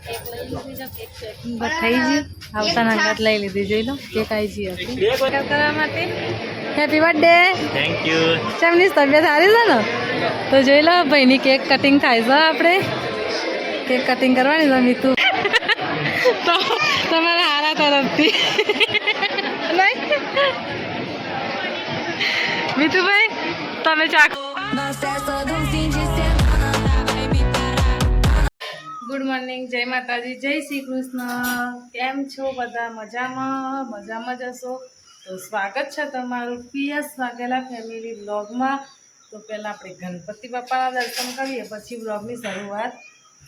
થઈ ગઈ આવતા નાગાત લઈ લીધી જોઈ લો કેક આવી ગઈ કરવા માટે હેપી બર્થડે થેન્ક યુ. ચમની તબિયત સારી છે ને તો જોઈ લો ભાઈની કેક કટિંગ થાય છે આપણે કેક કટિંગ કરવાની છે મીતુ તો તમારા હારા તરફથી નહીં મીતુભાઈ તમે ચાખો ગુડ મોર્નિંગ જય માતાજી જય શ્રી કૃષ્ણ કેમ છો બધા મજામાં જ હશો તો સ્વાગત છે તમારું પીએસ વાઘેલા ફેમિલી બ્લોગમાં તો પહેલાં આપણે ગણપતિ બાપાના દર્શન કરીએ પછી બ્લોગની શરૂઆત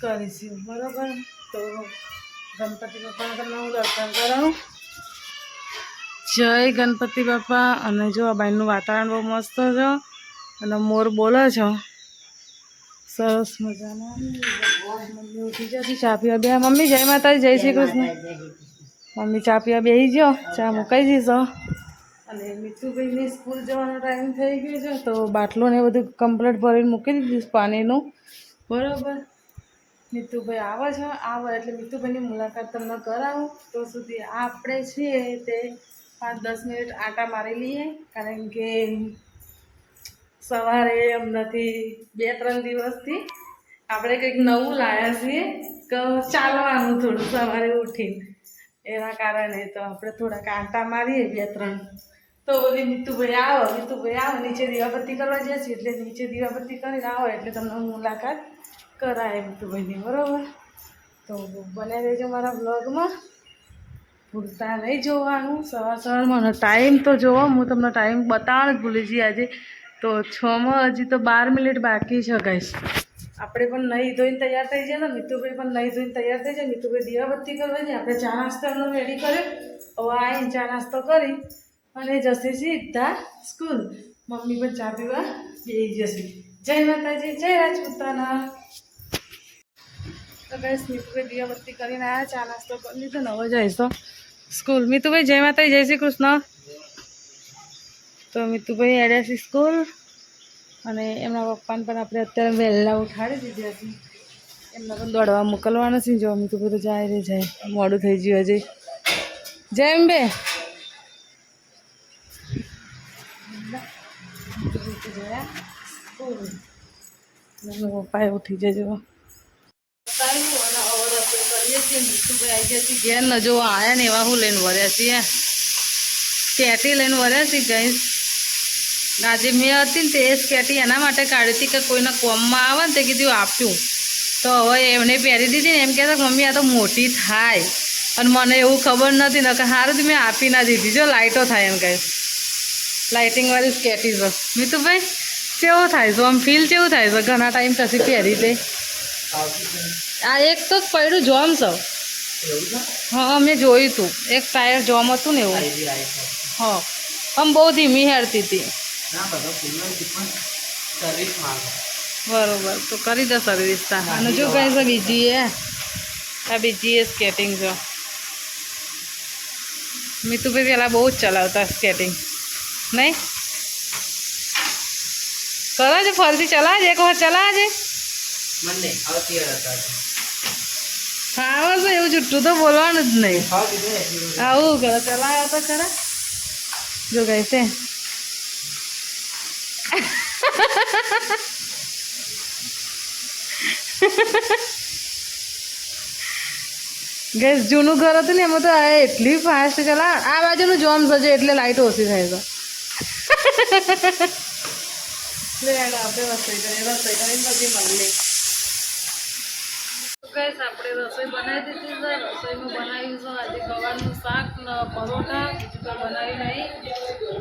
કરીશું બરાબર તો ગણપતિ બાપાના તમને હું દર્શન કરાવું જય ગણપતિ બાપા અને જો આ બાઈનું વાતાવરણ બહુ મસ્ત છે અને મોર બોલે છો સરસ મજાના મમ્મી ઉઠી જશે ચા પીવા બે મમ્મી જય માતાજી જય શ્રી કૃષ્ણ મમ્મી ચા પીવા બેસી ગયો ચા મુકાઈ દીધો અને મીઠુભાઈની સ્કૂલ જવાનો ટાઈમ થઈ ગયો છે તો બાટલો ને બધું કમ્પ્લીટ ભરીને મૂકી દીધું પાણીનું બરાબર મીઠુભાઈ આવે એટલે મીઠુભાઈની મુલાકાત તમને કરાવું તો સુધી આપણે છીએ તે 5-10 મિનિટ આટા મારી લઈએ કારણ કે સવારે હમણાંથી 2-3 દિવસથી આપણે કંઈક નવું લાવ્યા છીએ કે ચાલવાનું થોડું સવારે ઉઠીને એના કારણે તો આપણે થોડાક આંટા મારીએ 2-3 તો બધી મીતુભાઈ આવો નીચે દીવાબત્તી કરવા જઈએ છીએ એટલે નીચે દીવાબત્તી કરીને આવો એટલે તમને મુલાકાત કરાય મીતુભાઈની બરાબર તો બને રહેજો મારા બ્લોગમાં ભૂલતા નહીં જોવાનું સવારમાં ટાઈમ તો જોવો હું તમને ટાઈમ બતાવવાનું જ ભૂલી જઈએ આજે તો 6 હજી તો 12 મિનિટ બાકી છે ગાઈસ આપણે પણ નહીં ધોઈને તૈયાર થઈ જાય ને મીતુભાઈ પણ નહીં ધોઈને તૈયાર થઈ જાય મીતુભાઈ દીવાબત્તી કરવા જાય આપણે ચા નાસ્તાનો રેડી કર્યો હવે આવીને ચા નાસ્તો કરી અને જશે સીધા સ્કૂલ મમ્મી પણ ચા પીવા બેસી જશે જય માતાજી જય રાજપૂતાના તો ગાઈસ મીતુભાઈ દીવાબત્તી કરીને આવ્યા ચા નાસ્તો કરી લીધો ને હવે જઈશ તો સ્કૂલ મીતુભાઈ જય માતાજી જય શ્રી કૃષ્ણ તો મીતુભાઈ આવ્યા છે સ્કૂલ અને એમના પપ્પાને પણ આપણે અત્યારે વહેલા ઉઠાડી દીધી હતી એમને પણ દોડવા મોકલવાના છે જો મીતુભાઈ તો જાય મોડું થઈ ગયું હજી જય અંબે પપ્પાએ ઉઠી જજો મીતુભાઈ આવી ગયા ઘેર ન જો આવ્યા ને એવા હું લઈને વર્યા છીએ કેટી લઈને વર્યા છીએ ગઈ આજે મેં હતી ને તે સ્કેટી એના માટે કાઢી હતી કે કોઈના કોમમાં આવે ને તે કીધું આપ્યું તો હવે એમને પહેરી દીધી ને એમ કહેતા મમ્મી આ તો મોટી થાય અને મને એવું ખબર નથી ને કે સારું મેં આપી ના દીધી જો લાઇટો થાય એમ કહે લાઇટિંગવાળી સ્કેટી છે મીતુભાઈ કેવું થાય છે આમ ફીલ કેવું થાય છે ઘણા ટાઈમ પછી પહેરી તે આ એક તો પડ્યું જોમ છે હા મેં જોયું હતું એક ટાયર જોમ હતું ને એવું હા આમ બહુ ધીમી હેરતી હતી બરોબર તો કરી દો સર્વિસ અને જો કઈ છે બીજી આ બીજી સ્કેટિંગ છે મીતુભાઈ પેલા બહુ જ ચલાવતા સ્કેટિંગ નહીં કરો છો ફરીથી ચલાવજે એક વખત ચલાવજે હા બસ એવું જુઠ્ઠું તો બોલવાનું જ નહીં આવું કરો ચલાવ્યા તો ખરા જો ગઈ છે ગેસ જૂનું ઘર હતું ને એમાં તો એટલી ફાસ્ટ ચલા આ બાજુનું જોમ થશે એટલે લાઇટ ઓછી થાય તો આપણે રસોઈ કરીને પછી મળીએ ગેસ આપણે રસોઈ બનાવી દીધી છે રસોઈમાં બનાવ્યું છે આજે ગવારનું શાક ને પરોઠા બીજું તો બનાવ્યું નહીં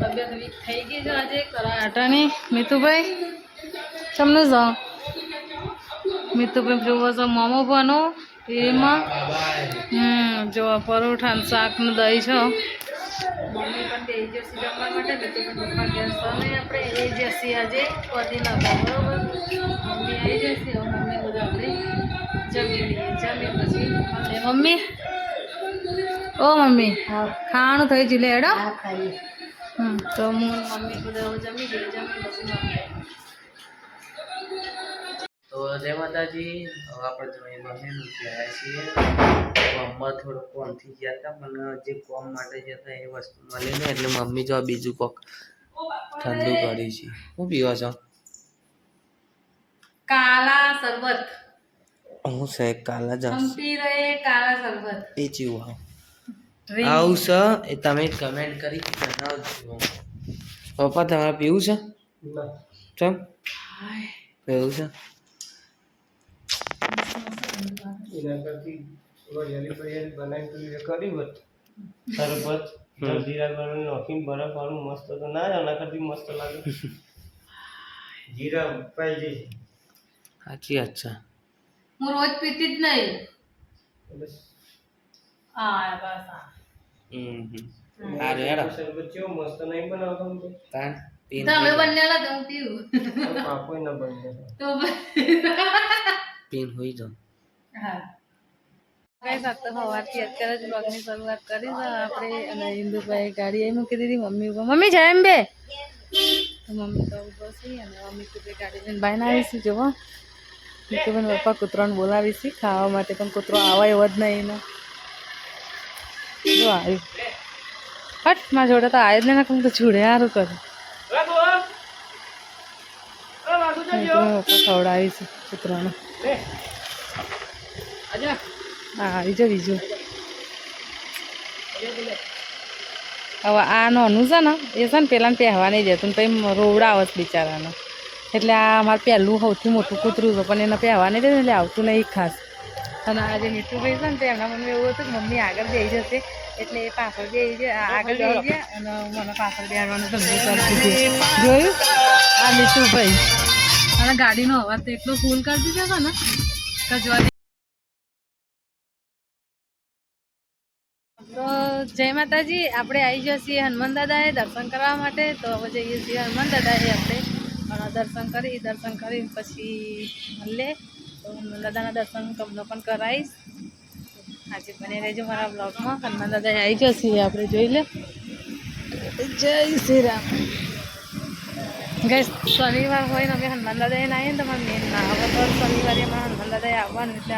તબિયત વીક થઈ ગઈ છે આજે કરા આટાની મીતુભાઈ તમને જાઓ મીતુભાઈ જોવો છો મોમો બનો એમાં જો પરોઠા શાક ને દહીં છે મમ્મી પણ બે જશે જમવા માટે મીતુભાઈ પપ્પા ગેસ અને આપણે એ જશે આજે પતિ નતા બરોબર મમ્મી આવી જશે મમ્મી બધું આપણે જમી લઈએ જમી પછી મમ્મી ઓ મમ્મી ખાવાનું થઈ ગયું લે હેડો તો હું મમ્મી બધા જમી લઈએ જમી પછી મમ્મી તો જય માતાજી. હવે આપણે બહેનું ગયા છીએ. મમ્મા થોડું કોમથી ગયા હતા, પણ જે કોમ માટે જતા એ વસ્તુ મળી ને એટલે મમ્મી જો બીજું કોક ઠંડુ કરી છે. શું પીવો છો? કાલા શરબત. હું છે કાલા જસ પી રહે કાલા શરબત. એ ચીવું આવું છે એ તમે કમેન્ટ કરી જણાવજો. પપ્પા તમારે પીવું છે? ચમ પીવું છે? એના કરતી વરિયાળી બનાવી કરી હોત શરબત જીરા ગરમ નાખીને બરફ વાળું મસ્ત તો ના જ આના કરતી મસ્ત લાગે. જીરા પાઈ જશે. સાચી વાત છે. હું રોજ પીતી જ નહીં. હા બસ સારું હેડો. શરબત કેવો મસ્ત નહીં બનાવતો હું તો. તમે બંને લા તો હું પીવું. પાપો ના બને તો પીન હોઈ જાવ. હા ગાઈસ આ તો સવારથી અત્યારે જ બ્લોગની શરૂઆત કરી છે આપણે. અને ઇન્દુભાઈ ગાડી અહીં મૂકી દીધી. મમ્મી ઉપર મમ્મી જાય એમ બે તો મમ્મી તો ઉભો છે. અને મમ્મી કૂતરી ગાડી લઈને બહાર આવીશું. જોવો નીતુબેન પપ્પા કૂતરાને બોલાવીશી ખાવા માટે, પણ કૂતરો આવે એવો જ નહીં એનો. જો આવ્યું હટ મારા જોડે તો આવ્યો જ નહીં. હું તો છોડે સારું કરે. પપ્પા ખવડાવીશું કૂતરાને. હા આવી જો બીજું. હવે આ નાનું છે ને એ છે ને પેલાને પહેવા નહીં દેતું ને પછી રોવડાવે છે બિચારાને. એટલે આ અમારે પહેલું સૌથી મોટું કૂતરું છે, પણ એને પહેવા નહીં દેતું એટલે આવતું નહીં ખાસ. અને આ જે મીઠુભાઈ છે ને તે એમના મમ્મી એવું હતું કે મમ્મી આગળ બેસી જશે એટલે એ પાછળ બેસી જાય, આગળ બેસી જાય અને મને પાછળ બેસવાનું ધંધો કરતી હતી. જોયું આ મીઠુભાઈ. અને ગાડીનો અવાજ તો એટલો ફૂલ કરી દીધો હતો ને કે જોવા. તો જય માતાજી. આપણે આવી ગયા છીએ હનુમાન દાદાએ દર્શન કરવા માટે. તો હવે જઈએ છીએ હનુમાન દાદાએ આપણે. અને દર્શન કરી પછી મળીએ. તો હનુમાન દાદાના દર્શન હું તમને પણ કરાવીશ. આજે બને રહેજો મારા બ્લોગમાં. હનુમાન દાદાએ આવી ગયા છીએ આપણે, જોઈ લે. જય શ્રી રામ. ગાઈસ શનિવાર હોય ને અમે હનુમાન દાદાએ ના આવીએ ને તમારે મેન ના આવે. તો શનિવારે અમારે હનુમાન દાદાએ આવવાનું એટલે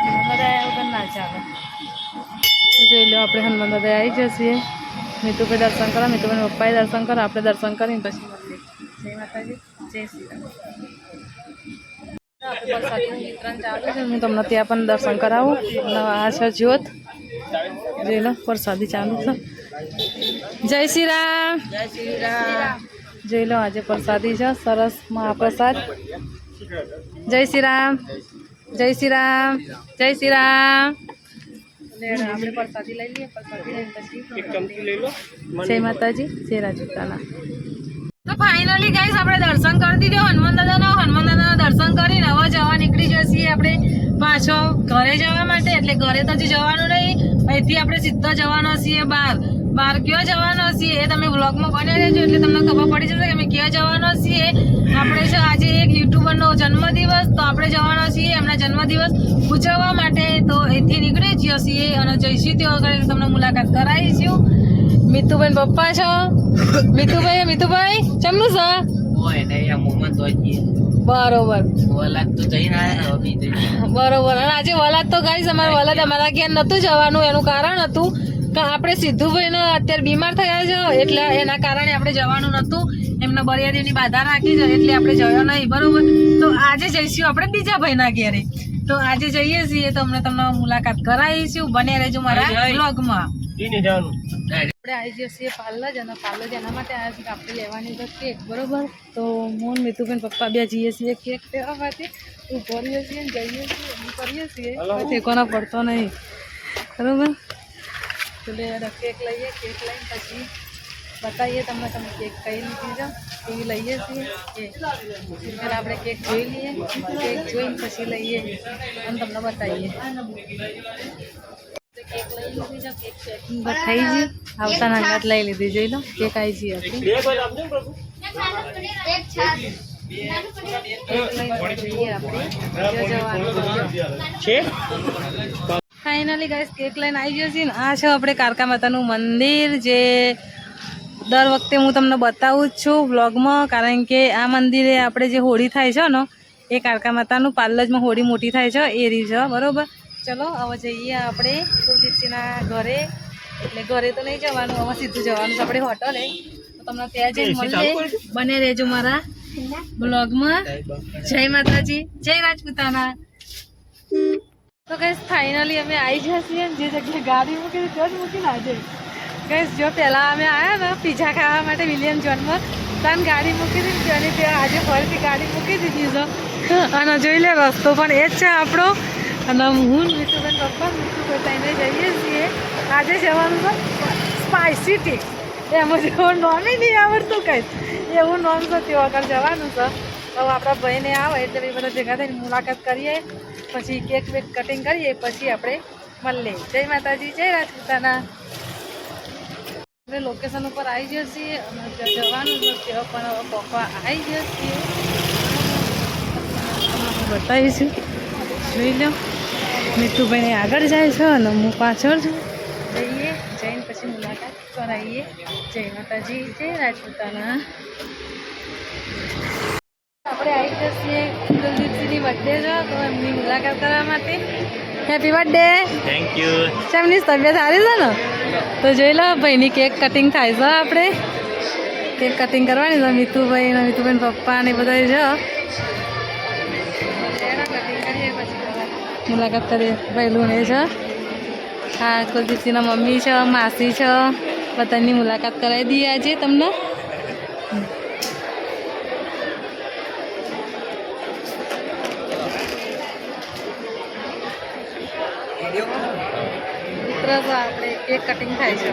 હનુમાન દાદાએ વગર ના ચાલે. જોઈ લો આપણે હનુમાન દાદાએ આવી જઈએ. મીતુભાઈ દર્શન કરો, મીતુભાઈ પપ્પાએ દર્શન કરો, આપણે દર્શન કરીને પછી મળીએ. જય માતાજી, જય શ્રી રામ. આપણે પ્રસાદીનું વિતરણ ચાલુ છે. હું તમને ત્યાં પણ દર્શન કરાવું. આ છે જ્યોત. જોઈ લો પ્રસાદી ચાલુ છે. જય શ્રી રામ. જય શ્રી રામ. જોઈ લો આજે પ્રસાદી છે સરસ મહાપ્રસાદ. જય શ્રી રામ. જય શ્રી રામ. જય શ્રી રામ. આપણે પ્રસાદી લઈ લઈએ. પ્રસાદી લઈને પછી જય માતાજી, જય રાજુતાના. તો ફાઇનલી ગાઈસ આપણે દર્શન કરી દીધો હનુમાન દાદાના દર્શન કરીને હવે જવા નીકળી જઈએ આપણે પાછો ઘરે જવા માટે. એટલે ઘરે તો હજી જવાનું નહીં, અહીંથી આપણે સીધા જવાના છીએ બહાર ક્યાં જવાના છીએ એ તમે વ્લોગમાં બન્યા રહેજો એટલે તમને ખબર પડી જશે કે અમે ક્યાં જવાના છીએ. આપણે છે આજે એક યુટ્યુબરનો જન્મદિવસ, તો આપણે જવાના છીએ એમના જન્મદિવસ ઉજવવા માટે. તો અહીંથી નીકળી જઈએ છીએ અને જઈશું ત્યાં આગળ તમને મુલાકાત કરાવીશું. મીતુભાઈ પપ્પા છો. મીતુભાઈ ચમનું છે બરોબર. બરોબર. અને આજે વલાદ તો ગાઈસ અમારા ઘેર નતું જવાનું. એનું કારણ હતું કે આપણે સિદ્ધુભાઈને અત્યારે બીમાર થયા છે એટલે એના કારણે આપણે જવાનું નતું. એમને બરિયાદીની બાધા રાખી છે એટલે આપણે જયો નહીં. બરોબર. તો આજે જઈશું આપણે બીજા ભાઈના ઘેરે. તો આજે જઈએ છીએ તો અમને તમને મુલાકાત કરાવીશું. બને રહેજો મારા બ્લોગમાં. આપણે આવી જઈએ છીએ પાર્લર અને પાર્લર એના માટે આવ્યા છીએ આપણે લેવાની તો કેક. બરોબર. તો હું મીતુબેન પપ્પા બે જઈએ છીએ કેક લેવા માટે. ઉભરીએ છીએ ને જઈએ છીએ એમ કરીએ છીએ. ઠેકોના પડતો નહીં. બરોબર. તો કેક લઈએ. કેક લઈને પછી બતાવીએ તમને તમે કેક કઈ લીધી છે એવી લઈએ છીએ. પહેલાં આપણે કેક જોઈ લઈએ. કેક જોઈને પછી લઈએ અને તમને બતાવીએ. કેક લઈ લીધી છે. કેક પેકિંગ થઈ ગઈ. આવતા નાગાત લઈ લીધી. જોઈ લો કેક આવી ગઈ આપણી. ફાઇનલી ગાઈસ કેક લઈને આવી ગયો છે ને આ છે આપણે કારકા માતાનું મંદિર જે દર વખતે હું તમને બતાવું જ છું વ્લોગમાં. કારણ કે આ મંદિરે આપણે જે હોળી થાય છે ને એ કાળકા માતાનું પાર્લજમાં હોળી મોટી થાય છે એ રીત છે બરાબર. ચલો હવે જઈએ આપણે કુલદીપસિંહના ઘરે. એટલે ઘરે તો નહીં જવાનું, હવે સીધું જવાનું છે આપણે હોટલે. તો તમને ત્યાં જઈને મળીએ. બને રહેજો મારા બ્લોગમાં. જય માતાજી, જય રાજપૂતાના. તો ગાઈસ ફાઇનલી અમે આવી ગયા છીએ જે જગ્યાએ ગાડી મૂકી ત્યાં જ મૂકીને આજે. ગાઈસ જો પહેલાં અમે આવ્યા ને પીઝા ખાવા માટે વિલિયમ જોનમાં, ત્યાં ગાડી મૂકી દીધી ત્યાંની ત્યાં આજે ફરીથી ગાડી મૂકી દીધી છે. અને જોઈ લે રસ્તો પણ એ જ છે આપણો. અને હું મીઠુબેન પપ્પા મીઠું બતાવીને જઈએ છીએ. આજે જવાનું છે સ્પાઇસી ટી. એમાં જેવું નોમ નહીં આવડતું કંઈ એવું નોમ છે તે વગર જવાનું છે. હવે આપણા ભાઈને આવે એટલે એ બધા ભેગા થઈને મુલાકાત કરીએ, પછી કેક વેક કટિંગ કરીએ, પછી આપણે મળીએ. જય માતાજી, જય રાજપૂતાના. આપણે લોકેશન ઉપર આવી જઈએ છીએ અને ત્યાં જવાનું છે ત્યાં પણ હવે પપ્પા આવી જઈએ છીએ. બતાવીશું, જોઈ લો. મીઠુભાઈને આગળ જાય છે અને હું પાછળ છું. જઈએ જઈને પછી મુલાકાત કરાવીએ. જય માતાજી, જય રાજપૂતાના. આપણે આવી ગયા છીએ કુલદીપસિંહની બર્થડે છે તો એમની મુલાકાત કરવા માટે. Happy birthday. Thank you. એમની તબિયત સારી છે ને? તો જોઈ લો ભાઈની કેક કટિંગ થાય છે. આપણે કેક કટિંગ કરવાની છે. મીઠુભાઈ ને મીઠુભાઈ પપ્પા ને બધા છે. કટિંગ કરીએ પછી મુલાકાત કરીએ. પહેલું એ છે હા કુલદીપસિંહના મમ્મી છે, માસી છે, બધાની મુલાકાત કરાવી દઈએ આજે તમને. મિત્ર તો આપણે કેક કટિંગ થાય છે.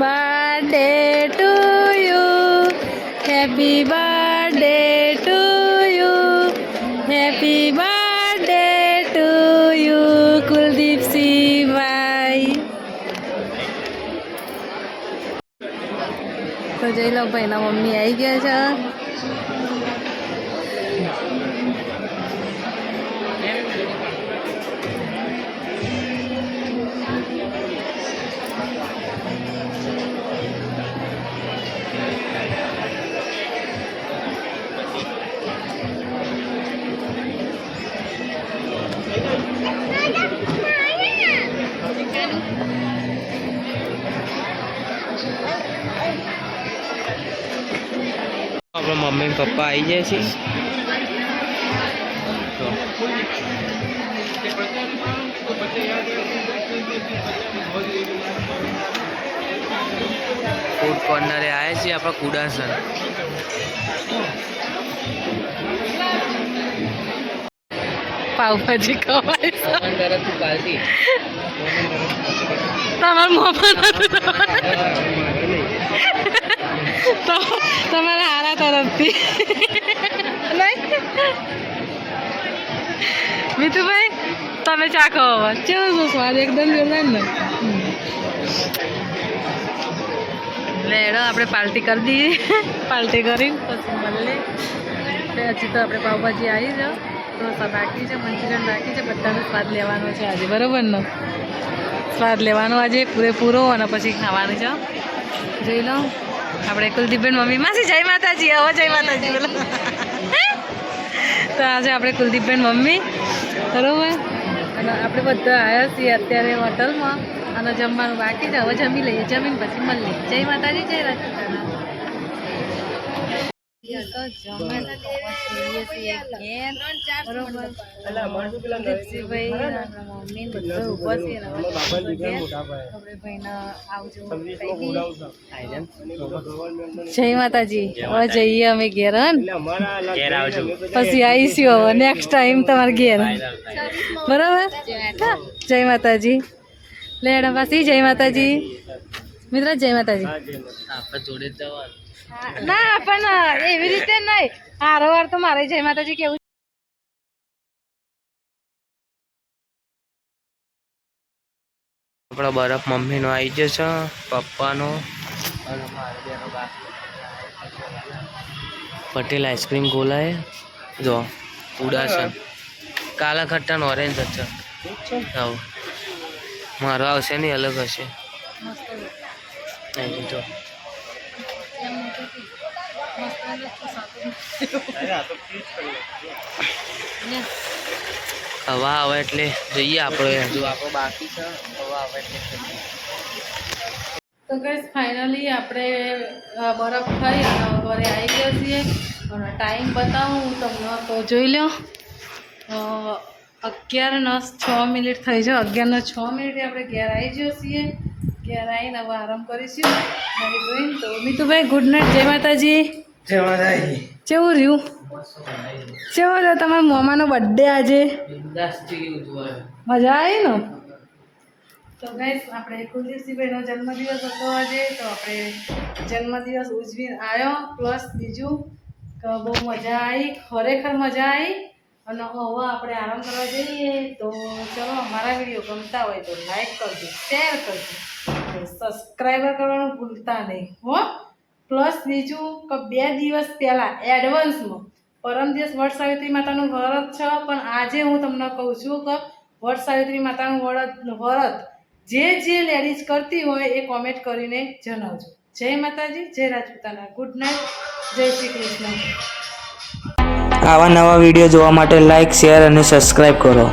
Birthday to you, happy birthday to you, happy birthday to you Kuldeepsinh ભાઈ. તો જોઈ લો ભાઈના મમ્મી આવી ગયા છે. આપણા મમ્મી પપ્પા આવી જાય છે. ફૂડ કોર્નરે આવ્યા છીએ આપણા કુડાસન. પાવભાજી ખવાય છે. પાર્ટી તમારું મોમાં તમારા હારા તરફથી નહીં મીઠુભાઈ તમે ચાખો હવે કેવું શું સ્વાદ એકદમ જોરદાર ને. લેડો આપણે પાર્ટી કરી દઈએ. પાર્ટી કરી પછી મળીએ. હજી તો આપણે પાવભાજી આવી જાઓ, ઢોસા બાકી છે, મંચુરિયન બાકી છે, બધાનો સ્વાદ લેવાનો છે આજે બરાબર ને. સ્વાદ લેવાનો આજે પૂરેપૂરો અને પછી ખાવાનું છે. જોઈ લો આપણે કુલદીપબેન મમ્મી માસી જય માતાજી. હવે જય માતાજી બોલો. તો આજે આપણે કુલદીપબેન મમ્મી બરાબર અને આપણે બધા આવ્યા છીએ અત્યારે હોટલમાં અને જમવાનું બાકી છે. હવે જમી લઈએ, જમીને પછી મળીએ. જય માતાજી, જય રાજપૂતાના. જય માતાજી. હવે જઈએ અમે ઘેર પછી આવીશું હવે નેક્સ્ટ ટાઈમ તમારે ઘેર બરાબર. જય માતાજી. લેડા પાછી જય માતાજી. મિત્ર જય માતાજી. આપણે જોડે જ જવાનું. ના પણ એવી રીતે નહીં. હારો વાર તો મારે જય માતાજી કેવું. આપણા બરફ મમ્મીનો આવી જશે, પપ્પાનો અને મારા બેનો પટેલ આઈસ્ક્રીમ ગોલાએ જો ઉડાસન કાલા ખટ્ટા ઓરેન્જ છે. હા મારો આવશે નહીં, અલગ હશે. જો અરે આ તો ફ્રીજ કરી નાખ્યું. હવા આવે એટલે જોઈએ આપણે હજુ આપણો બાકી છે હવા આવે એટલે જઈએ. તો ગાઈસ ફાઇનલી આપણે બરફ ખાઈ અને ઘરે આવી ગયા છીએ અને ટાઈમ બતાવું હું તમને તો જોઈ લો 11:06 થઈ છે. 11:06 આપણે ઘેર આવી ગયો છીએ. ઘેર આવીને હવે આરામ કરીશું મારી જોઈને. તો મીતુભાઈ ગુડ નાઇટ, જય માતાજી. કેવું રહ્યું? કેવો રહ્યો તમારા મોમાનો બર્થડે આજે? મજા આવી ને? તો ગાઈસ આપણે કુલદીપસિંહભાઈનો જન્મદિવસ હતો આજે, તો આપણે જન્મદિવસ ઉજવીને આવ્યો. પ્લસ બીજું કે બહુ મજા આવી, ખરેખર મજા આવી. અને હવે આપણે આરામ કરવા જઈએ. તો ચલો, અમારા વિડીયો ગમતા હોય તો લાઈક કરજો, શેર કરજો, સબસ્ક્રાઈબર કરવાનું ભૂલતા નહીં હો. પ્લસ બીજું કે 2 દિવસ પહેલાં એડવાન્સમાં પરમ દિવસ વટ સાવિત્રી માતાનું વ્રત છે, પણ આજે હું તમને કહું છું કે વટ સાવિત્રી માતાનું વ્રત જે લેડીઝ કરતી હોય એ કોમેન્ટ કરીને જણાવજો. જય માતાજી, જય રાજપૂતાના. ગુડ નાઇટ, જય શ્રી કૃષ્ણ. આવા નવા વિડીયો જોવા માટે લાઇક, શેર અને સબસ્ક્રાઈબ કરો.